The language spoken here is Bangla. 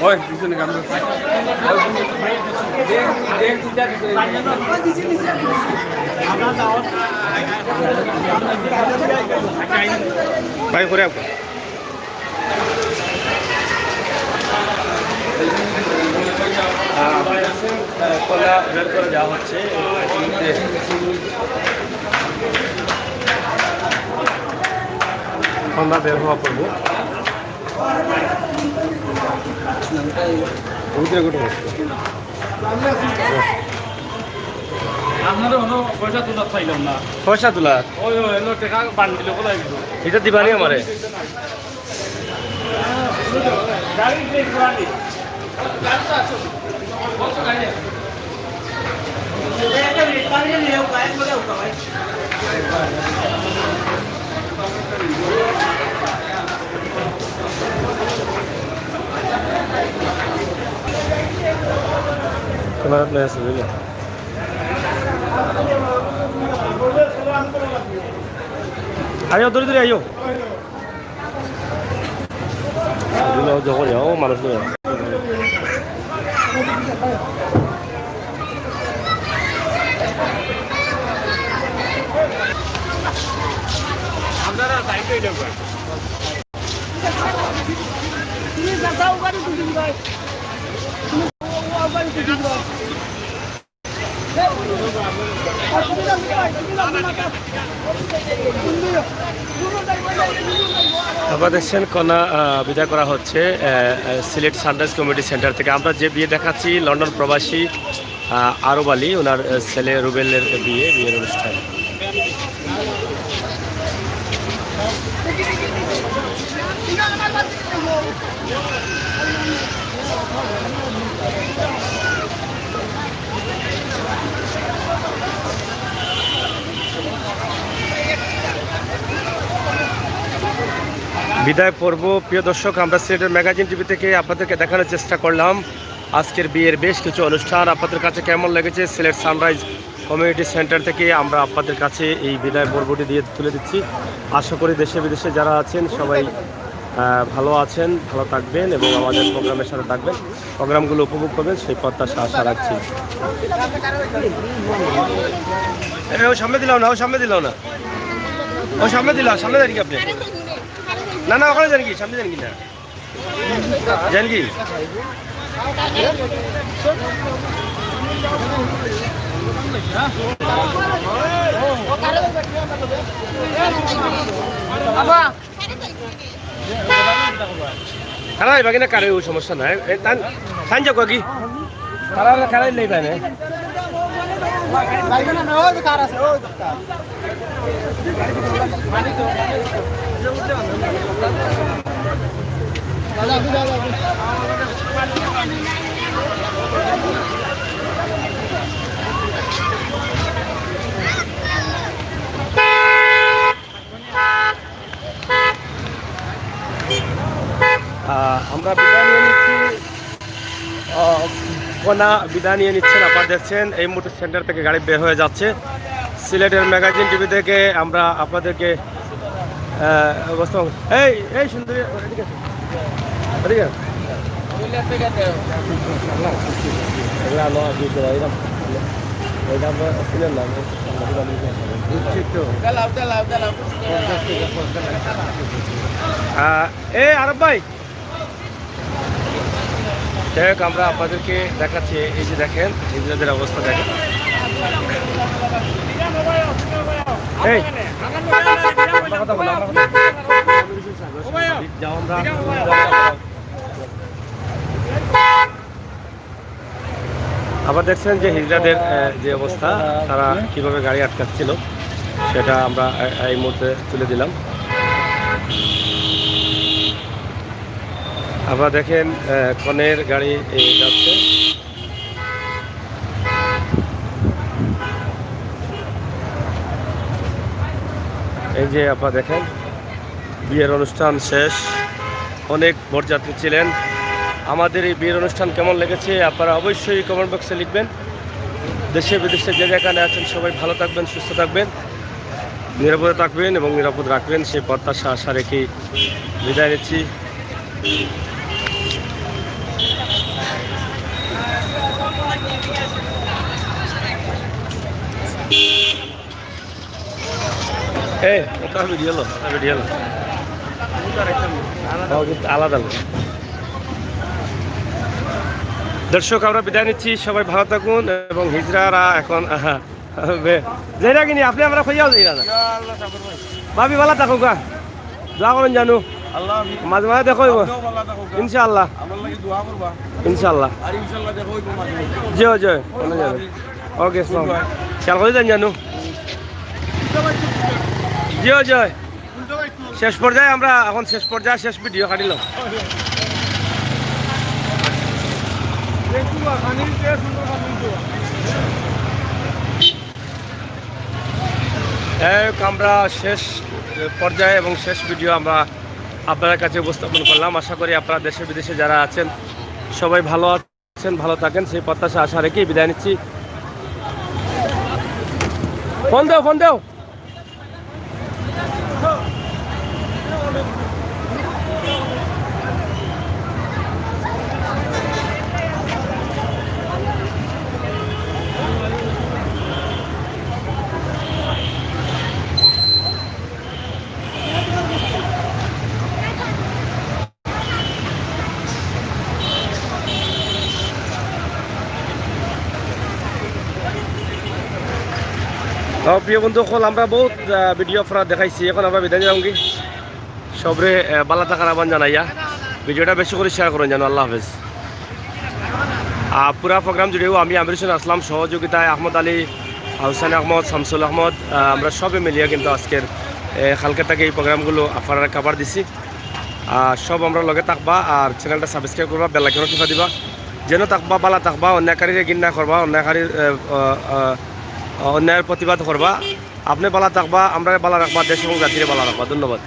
ওই পিছনে গান ভাই করে আপনি কলা বের করে দেওয়া হচ্ছে আমরা বের হওয়া করবো পয়সা তোলা এটা দিবানি আমারে Kemarin play sendiri. Ayo dulu ayo. Dulu jauh ya, malas dulu. Amdara side पे जाओ। ये जाओ गाड़ी दूसरी गाड़ी। আপনারা দেখছেন কন্যা বিদায় করা হচ্ছে সিলেট সানরাইজ কমিউনিটি সেন্টার থেকে। আমরা যে বিয়ে দেখাচ্ছি লন্ডন প্রবাসী আরব আলী, ওনার ছেলে রুবেলের বিয়ের অনুষ্ঠান। বিদায় পর্ব প্রিয় দর্শক, আমরা সিলেটের ম্যাগাজিন টিভি থেকে আপনাদেরকে দেখানোর চেষ্টা করলাম আজকের বিয়ের বেশ কিছু অনুষ্ঠান। আপনাদের কাছে কেমন লেগেছে সিলেট সানরাইজ কমিউনিটি সেন্টার থেকে আমরা আপনাদের কাছে এই বিদায় পর্বটি দিয়ে তুলে দিচ্ছি। আশা করি দেশে বিদেশে যারা আছেন সবাই ভালো আছেন, ভালো থাকবেন এবং আমাদের প্রোগ্রামের সাথে থাকবেন, প্রোগ্রামগুলো উপভোগ করবেন সেই প্রত্যাশা আশা রাখছি। ও সামনে দিলাম না, ও সামনে দিলাম না, ও সামনে দিলাম, সামনে দেন কি আপনি? না না ওখানে যান কি, সামনে যান কি? না যান কি? খারাপ বাকি না কারে সমস্যা নাই, টান যাক কি খারাপ খারাপ নেই পায় না। আমরা বিদায় নিয়ে নিচ্ছি, কন্যা বিদায় নিয়ে নিচ্ছেন। আপনারা দেখছেন এই মুহূর্তে সেন্টার থেকে গাড়ি বের হয়ে যাচ্ছে। সিলেটের ম্যাগাজিন টিভি থেকে আমরা আপনাদেরকে এই এই সুন্দরী আরব ভাই দেখ, আমরা আপনাদেরকে দেখাচ্ছি এই যে দেখেন হিজড়াদের অবস্থা দেখেন। এই কথা বলো, আবার দেখছেন যে হিজড়াদের যে অবস্থা, তারা কিভাবে গাড়ি আটকাচ্ছিল সেটা আমরা এই মুহূর্তে তুলে দিলাম। আবার দেখেন কনের গাড়ি যাচ্ছে। এই যে আপনারা দেখেন বিয়ের অনুষ্ঠান শেষ, অনেক বরযাত্রী ছিলেন। আমাদের এই বিয়ের অনুষ্ঠান কেমন লেগেছে আপনারা অবশ্যই কমেন্ট বক্সে লিখবেন। দেশে বিদেশে যে যেখানে আছেন সবাই ভালো থাকবেন, সুস্থ থাকবেন। নিরাপদে থাকবেন এবং নিরাপদ রাখবেন সেই প্রত্যাশা আশা রেখে বিদায় নিচ্ছি। ওটা ভিডিও আলাদা। দর্শক আমরা বিদায় নিচ্ছি, সবাই ভালো থাকুন এবং হিজড়ারা এখন যাইরা কিনি আপনি আমরা খুঁজাও যাই না ভাবি ভালো থাকুক দোয়া করেন জানু মাঝে মাঝে দেখো ইনশাআল্লাহ ইনশাআল্লাহ জয় জয় ওকে খেয়াল করে যান জানু জয় জয়। শেষ পর্যায়ে আমরা এখন শেষ পর্যায়ে শেষ ভিডিও কাটিলাম। আমরা শেষ পর্যায়ে এবং শেষ ভিডিও আমরা আপনাদের কাছে উপস্থাপন করলাম। আশা করি আপনারা দেশে বিদেশে যারা আছেন সবাই ভালো আছেন, ভালো থাকেন সেই প্রত্যাশা আশা রেখেই বিদায় নিচ্ছি। ফোন দাও ফোন দাও। প্রিয় বন্ধু হল আমরা বহুত ভিডিও আপনারা দেখাইছি, এখন আমরা বিদায় যাম কি সবরে বালা থাকার আহ্বান জানাইয়া ভিডিওটা বেশি করে শেয়ার করুন জানো। আল্লাহ হাফেজ। পুরা প্রোগ্রাম জুড়েও আমি আমির হোসেন আসলাম, সহযোগিতায় আহমদ আলী, হুসেন আহমদ, শামসুল আহমদ, আমরা সবে মিলিয়ে কিন্তু আজকের কালকে থেকে এই প্রোগ্রামগুলো আপনারা কাভার দিছি। সব আমরা লগে থাকবা আর চ্যানেলটা সাবস্ক্রাইব করবা, বেলাইকনও টিপা দিবা যেন থাকবা বালা থাকবা, অন্যায়কারীরে ঘৃণা করবা, অন্যায়ের প্রতিবাদ করবা। আপনি বালা থাকবা, আমরা বালা রাখবা, দেশ এবং জাতিরে বালা রাখবা। ধন্যবাদ।